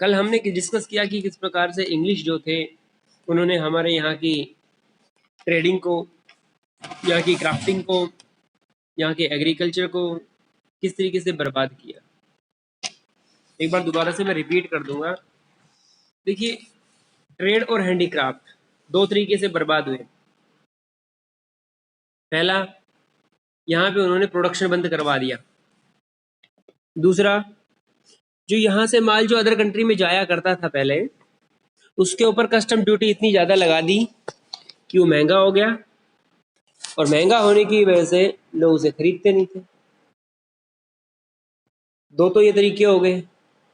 कल हमने डिस्कस किया कि किस प्रकार से इंग्लिश जो थे उन्होंने हमारे यहाँ की ट्रेडिंग को, यहाँ की क्राफ्टिंग को, यहाँ के एग्रीकल्चर को किस तरीके से बर्बाद किया। एक बार दोबारा से मैं रिपीट कर दूंगा। देखिए, ट्रेड और हैंडीक्राफ्ट दो तरीके से बर्बाद हुए। पहला, यहाँ पे उन्होंने प्रोडक्शन बंद करवा दिया। दूसरा, जो यहाँ से माल जो अदर कंट्री में जाया करता था पहले, उसके ऊपर कस्टम ड्यूटी इतनी ज़्यादा लगा दी कि वो महंगा हो गया, और महंगा होने की वजह से लोग उसे खरीदते नहीं थे। दो तो ये तरीके हो गए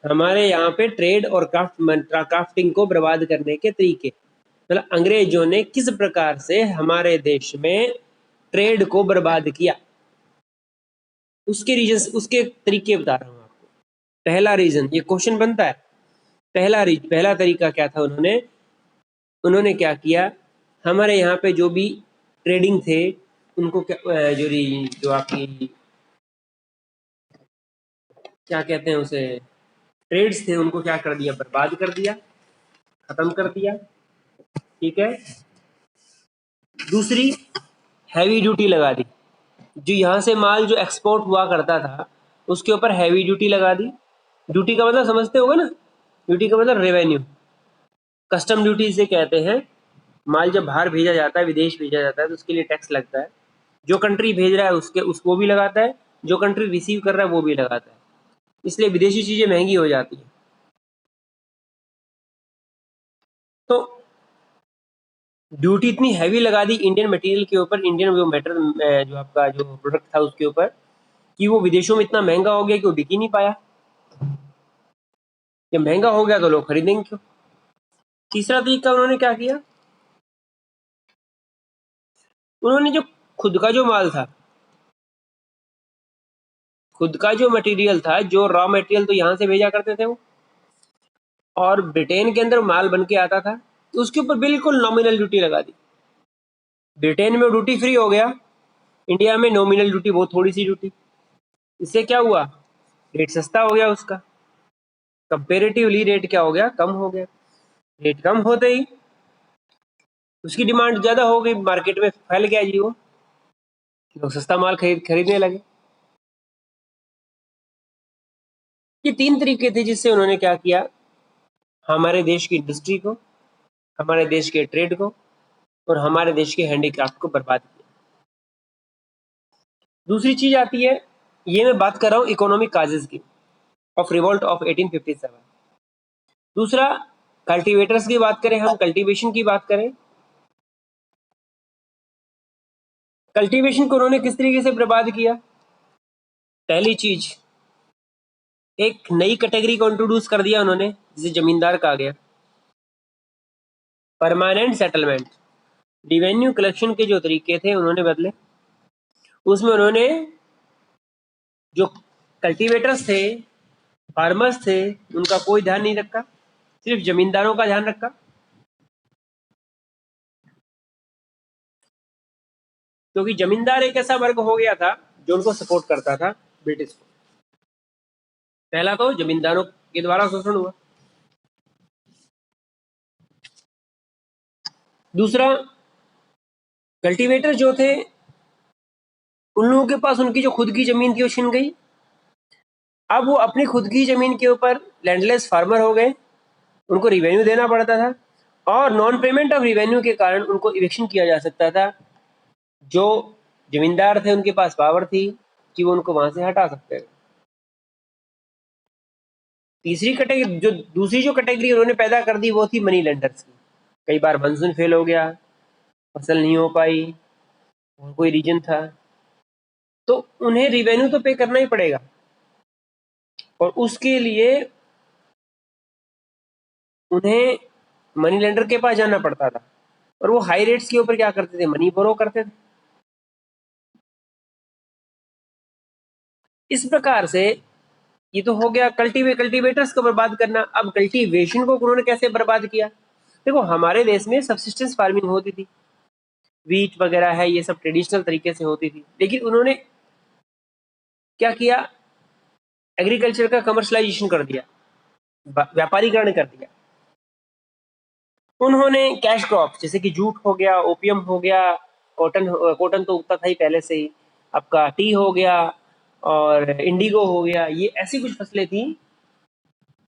हमारे यहाँ पे ट्रेड और क्राफ्टिंग को बर्बाद करने के तरीके। मतलब अंग्रेजों ने किस प्रकार से हमारे देश में ट्रेड को बर्बाद किया, उसके रीजन, उसके तरीके बता रहा हूँ आपको। पहला रीजन, ये क्वेश्चन बनता है, पहला तरीका क्या था, उन्होंने क्या किया, हमारे यहाँ पे जो भी ट्रेडिंग थे उनको क्या, जो आपकी क्या कहते हैं उसे, ट्रेड्स थे, उनको क्या कर दिया, बर्बाद कर दिया, खत्म कर दिया। ठीक है। दूसरी, हैवी ड्यूटी लगा दी। जो यहाँ से माल जो एक्सपोर्ट हुआ करता था उसके ऊपर हैवी ड्यूटी लगा दी। ड्यूटी का मतलब समझते होगे ना, ड्यूटी का मतलब रेवेन्यू। कस्टम ड्यूटी इसे कहते हैं। माल जब बाहर भेजा जाता है, विदेश भेजा जाता है, तो उसके लिए टैक्स लगता है। जो कंट्री भेज रहा है उसको भी लगाता है, जो कंट्री रिसीव कर रहा है वो भी लगाता है। इसलिए विदेशी चीजें महंगी हो जाती हैं। तो ड्यूटी इतनी हैवी लगा दी इंडियन मटेरियल के ऊपर, इंडियन जो मैटर जो आपका जो प्रोडक्ट था उसके ऊपर, कि वो विदेशों में इतना महंगा हो गया कि वो बिक ही नहीं पाया। जब महंगा हो गया तो लोग खरीदेंगे क्यों। तीसरा तरीका उन्होंने क्या किया, उन्होंने जो खुद का जो माल था, खुद का जो मटेरियल था, जो रॉ मटेरियल तो यहाँ से भेजा करते थे वो, और ब्रिटेन के अंदर माल बन के आता था, तो उसके ऊपर बिल्कुल नॉमिनल ड्यूटी लगा दी। ब्रिटेन में ड्यूटी फ्री हो गया, इंडिया में नॉमिनल ड्यूटी, बहुत थोड़ी सी ड्यूटी। इससे क्या हुआ, रेट सस्ता हो गया उसका, कंपेरेटिवली रेट क्या हो गया, कम हो गया। रेट कम होते ही उसकी डिमांड ज्यादा हो गई, मार्केट में फैल गया जी वो, लोग सस्ता माल खरीदने लगे। ये तीन तरीके थे जिससे उन्होंने क्या किया, हमारे देश की इंडस्ट्री को, हमारे देश के ट्रेड को और हमारे देश के हैंडीक्राफ्ट को बर्बाद किया। दूसरी चीज आती है, ये मैं बात कर रहा हूँ इकोनॉमिक काजेज की, ऑफ रिवोल्ट ऑफ 1857। दूसरा, कल्टीवेटर्स की बात करें, हम कल्टीवेशन की बात करें, कल्टीवेशन को उन्होंने किस तरीके से बर्बाद किया। पहली चीज, एक नई कैटेगरी को इंट्रोड्यूस कर दिया उन्होंने, जिसे जमींदार कहा गया। परमानेंट सेटलमेंट, रिवेन्यू कलेक्शन के जो तरीके थे उन्होंने बदले। उसमें उन्होंने जो कल्टीवेटर्स थे, फार्मर्स थे, उनका कोई ध्यान नहीं रखा, सिर्फ जमींदारों का ध्यान रखा। क्योंकि जमींदार एक ऐसा वर्ग हो गया था जो उनको सपोर्ट करता था, ब्रिटिश को। पहला तो जमींदारों के द्वारा शोषण हुआ। दूसरा, कल्टीवेटर जो थे उन लोगों के पास उनकी जो खुद की जमीन थी वो छिन गई। अब वो अपनी खुद की जमीन के ऊपर लैंडलेस फार्मर हो गए, उनको रिवेन्यू देना पड़ता था, और नॉन पेमेंट ऑफ रिवेन्यू के कारण उनको इविक्शन किया जा सकता था। जो जमींदार थे उनके पास पावर थी कि वो उनको वहां से हटा सकते थे। तीसरी कैटेगरी, जो दूसरी जो कैटेगरी उन्होंने पैदा कर दी, वो थी मनी लेंडर्स की। कई बार मानसून फेल हो गया, फसल नहीं हो पाई, और कोई रीजन था, तो उन्हें रिवेन्यू तो पे करना ही पड़ेगा, और उसके लिए उन्हें मनी लेंडर के पास जाना पड़ता था, और वो हाई रेट्स के ऊपर क्या करते थे, मनी बोरो करते थे। इस प्रकार से ये तो हो गया कल्टीवेटर्स को बर्बाद करना। अब कल्टीवेशन को उन्होंने कैसे बर्बाद किया। देखो, हमारे देश में सब्सिस्टेंस फार्मिंग होती थी, वीट वगैरह है, ये सब ट्रेडिशनल तरीके से होती थी, लेकिन उन्होंने क्या किया, एग्रीकल्चर का कमर्शलाइजेशन कर दिया। व्यापारीकरण कर दिया। उन्होंने कैश क्रॉप जैसे कि जूट हो गया, ओपियम हो गया, कॉटन तो उगता था ही पहले से ही, आपका टी हो गया और इंडिगो हो गया, ये ऐसी कुछ फसलें थी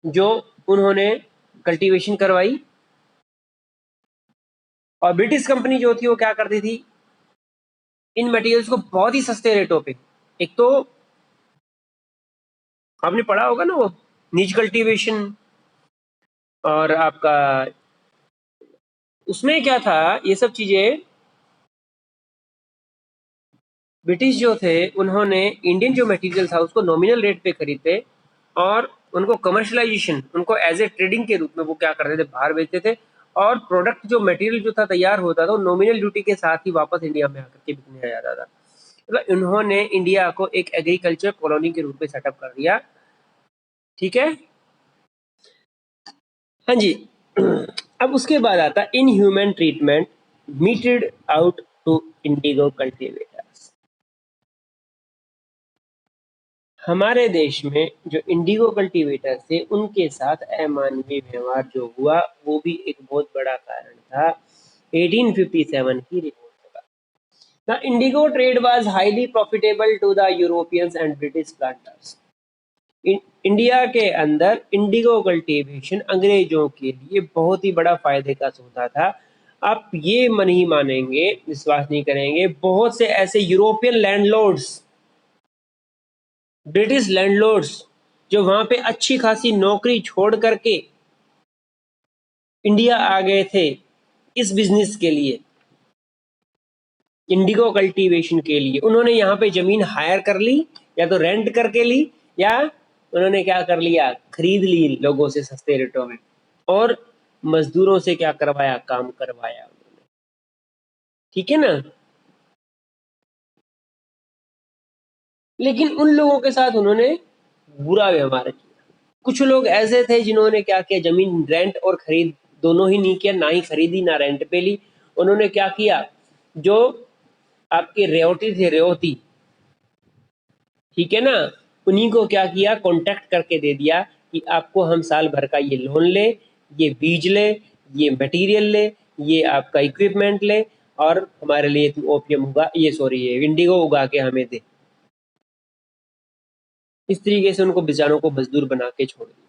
जो उन्होंने कल्टीवेशन करवाई। और ब्रिटिश कंपनी जो थी वो क्या करती थी, इन मटेरियल्स को बहुत ही सस्ते रेटों पे, एक तो आपने पढ़ा होगा ना वो निज कल्टीवेशन, और आपका उसमें क्या था, ये सब चीजें ब्रिटिश जो थे उन्होंने इंडियन जो मटेरियल था उसको नॉमिनल रेट पे खरीदते और उनको कमर्शलाइजेशन, उनको एज ए ट्रेडिंग के रूप में वो क्या करते थे, बाहर बेचते थे। और प्रोडक्ट जो मटेरियल जो था तैयार होता था वो नॉमिनल ड्यूटी के साथ ही वापस इंडिया में आकर के बिकने आ जाता था। मतलब इन्होंने इंडिया को एक एग्रीकल्चर कॉलोनी के रूप में सेटअप कर दिया। ठीक है, हाँ जी। अब उसके बाद आता inhuman treatment meted out to indigo cultivators. हमारे देश में जो इंडिगो कल्टीवेटर थे उनके साथ अमानवीय व्यवहार जो हुआ वो भी एक बहुत बड़ा कारण था 1857 की रिवोल्ट का। The indigo trade was highly profitable to the Europeans and British planters. India के अंदर इंडिगो कल्टीवेशन अंग्रेजों के लिए बहुत ही बड़ा फायदे का सौदा था। आप ये नहीं मानेंगे, विश्वास नहीं करेंगे, बहुत से ऐसे यूरोपियन लैंडलॉर्ड्स, ब्रिटिश लैंडलॉर्ड्स जो वहां पे अच्छी खासी नौकरी छोड़ करके इंडिया आ गए थे इस बिजनेस के लिए, इंडिगो कल्टीवेशन के लिए। उन्होंने यहाँ पे जमीन हायर कर ली, या तो रेंट करके ली, या उन्होंने क्या कर लिया, खरीद ली लोगों से सस्ते रेटों में, और मजदूरों से क्या करवाया, काम करवाया उन्होंने। ठीक है ना। लेकिन उन लोगों के साथ उन्होंने बुरा व्यवहार किया। कुछ लोग ऐसे थे जिन्होंने क्या किया, जमीन रेंट और खरीद दोनों ही नहीं किया, ना ही खरीदी ना रेंट पे ली। उन्होंने क्या किया, जो आपके रेवती थे, रेवती, ठीक है ना, उन्हीं को क्या किया, कांटेक्ट करके दे दिया कि आपको हम साल भर का ये लोन ले, ये बीज ले, ये मटेरियल ले, ये आपका इक्विपमेंट ले, और हमारे लिए तू ओपियम उगा, ये सॉरी ये इंडिगो उगा के हमें दे। इस तरीके से उनको बेचारों को मजदूर बना के छोड़ दिया।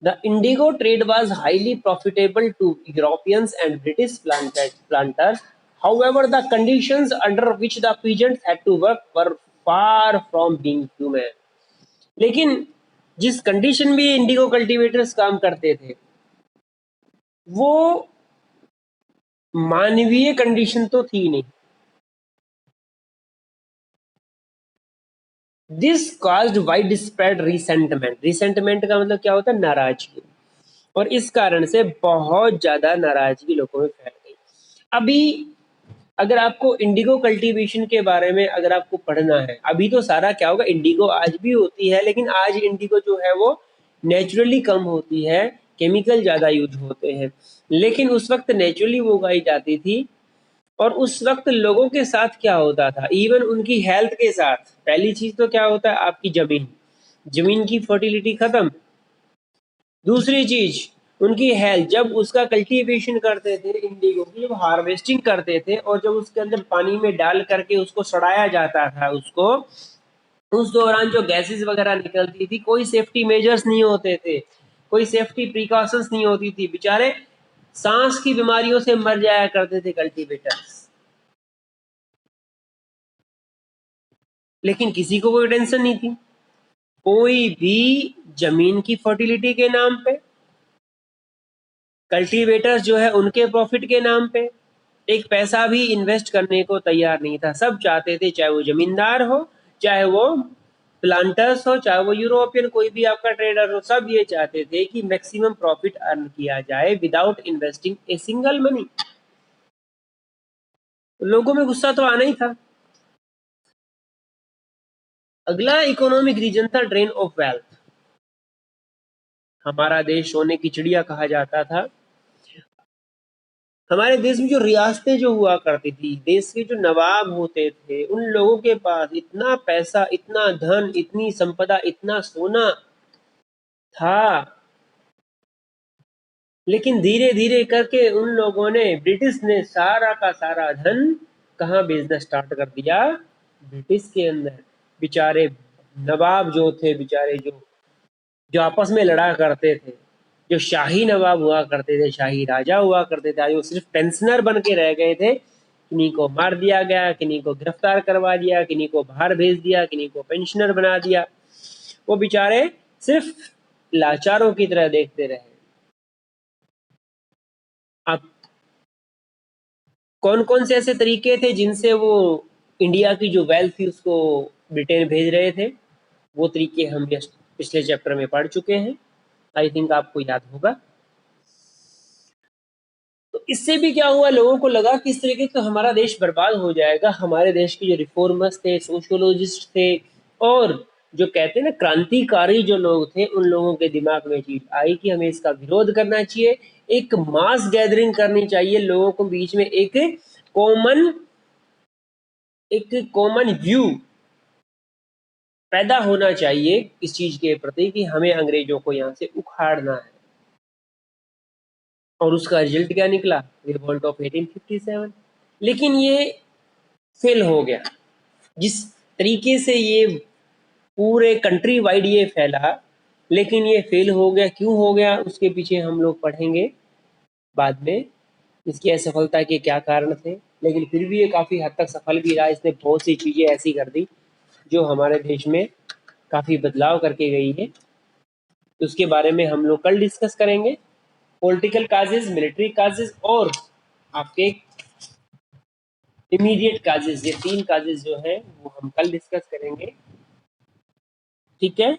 The indigo trade was highly profitable to Europeans and British planters. However, the conditions under which the peasants had to work were far from being human. लेकिन जिस कंडीशन में इंडिगो कल्टीवेटर्स काम करते थे वो मानवीय कंडीशन तो थी नहीं। This caused wide spread resentment. Resentment का मतलब क्या होता है, नाराजगी। और इस कारण से बहुत ज्यादा नाराजगी लोगों में फैल गई। अभी अगर आपको इंडिगो कल्टीवेशन के बारे में अगर आपको पढ़ना है, अभी तो सारा क्या होगा, इंडिगो आज भी होती है, लेकिन आज इंडिगो जो है वो नेचुरली कम होती है, केमिकल ज़्यादा यूज होते हैं। लेकिन उस वक्त नेचुरली वो उगाई जाती थी। और उस वक्त लोगों के साथ क्या होता था, इवन उनकी हेल्थ के साथ, पहली चीज तो क्या होता है, आपकी जमीन, जमीन की फर्टिलिटी खत्म। दूसरी चीज उनकी हेल्थ, जब उसका कल्टीवेशन करते थे इंडिगो की, जब हार्वेस्टिंग करते थे और जब उसके अंदर पानी में डाल करके उसको सड़ाया जाता था उसको, उस दौरान जो गैसेस वगैरह निकलती थी, कोई सेफ्टी मेजर्स नहीं होते थे, कोई सेफ्टी प्रिकॉशंस नहीं होती थी, बेचारे सांस की बीमारियों से मर जाया करते थे कल्टीवेटर्स। लेकिन किसी को कोई टेंशन नहीं थी, कोई भी जमीन की फर्टिलिटी के नाम पे, कल्टीवेटर्स जो है उनके प्रॉफिट के नाम पे एक पैसा भी इन्वेस्ट करने को तैयार नहीं था। सब चाहते थे, चाहे वो जमींदार हो, चाहे वो प्लांटर्स हो, चाहे वो यूरोपियन कोई भी आपका ट्रेडर हो, सब ये चाहते थे कि मैक्सिमम प्रॉफिट अर्न किया जाए without investing a single money. लोगों में गुस्सा तो आना ही था। अगला इकोनॉमिक रीजन था ड्रेन ऑफ वेल्थ। हमारा देश सोने की चिड़िया कहा जाता था। हमारे देश में जो रियासतें जो हुआ करती थी, देश के जो नवाब होते थे, उन लोगों के पास इतना पैसा, इतना धन, इतनी संपदा, इतना सोना था, लेकिन धीरे धीरे करके उन लोगों ने, ब्रिटिश ने सारा का सारा धन कहाँ भेजना स्टार्ट कर दिया? ब्रिटिश के अंदर। बेचारे नवाब जो थे, बेचारे जो जो आपस में लड़ा करते थे, जो शाही नवाब हुआ करते थे, शाही राजा हुआ करते थे, आज वो सिर्फ पेंशनर बन के रह गए थे। किन्हीं को मार दिया गया, किन्हीं को गिरफ्तार करवा दिया, किन्हीं को बाहर भेज दिया, किन्हीं को पेंशनर बना दिया। वो बेचारे सिर्फ लाचारों की तरह देखते रहे। अब कौन कौन से ऐसे तरीके थे जिनसे वो इंडिया की जो वेल्थ थी उसको ब्रिटेन भेज रहे थे? वो तरीके हम पिछले चैप्टर में पढ़ चुके हैं, आई थिंक आपको याद होगा। तो इससे भी क्या हुआ, लोगों को लगा कि इस तरीके तो हमारा देश बर्बाद हो जाएगा। हमारे देश के जो रिफॉर्मर्स थे, सोशियोलॉजिस्ट थे, और जो कहते हैं ना क्रांतिकारी जो लोग थे, उन लोगों के दिमाग में चीज आई कि हमें इसका विरोध करना चाहिए, एक मास गैदरिंग करनी चाहिए, लोगों को बीच में कॉमन एक कॉमन व्यू पैदा होना चाहिए इस चीज के प्रति कि हमें अंग्रेजों को यहाँ से उखाड़ना है। और उसका रिजल्ट क्या निकला? Revolt of 1857। लेकिन ये फेल हो गया। जिस तरीके से ये पूरे कंट्री वाइड ये फैला, लेकिन ये फेल हो गया। क्यों हो गया उसके पीछे हम लोग पढ़ेंगे बाद में, इसकी असफलता के क्या कारण थे। लेकिन फिर भी ये काफ़ी हद तक सफल भी रहा। इसने बहुत सी चीज़ें ऐसी कर दी जो हमारे देश में काफ़ी बदलाव करके गई है। तो उसके बारे में हम लोग कल डिस्कस करेंगे। पॉलिटिकल काजेज, मिलिट्री काजेज और आपके इमीडिएट काजेज, ये तीन काजेज जो है वो हम कल डिस्कस करेंगे। ठीक है।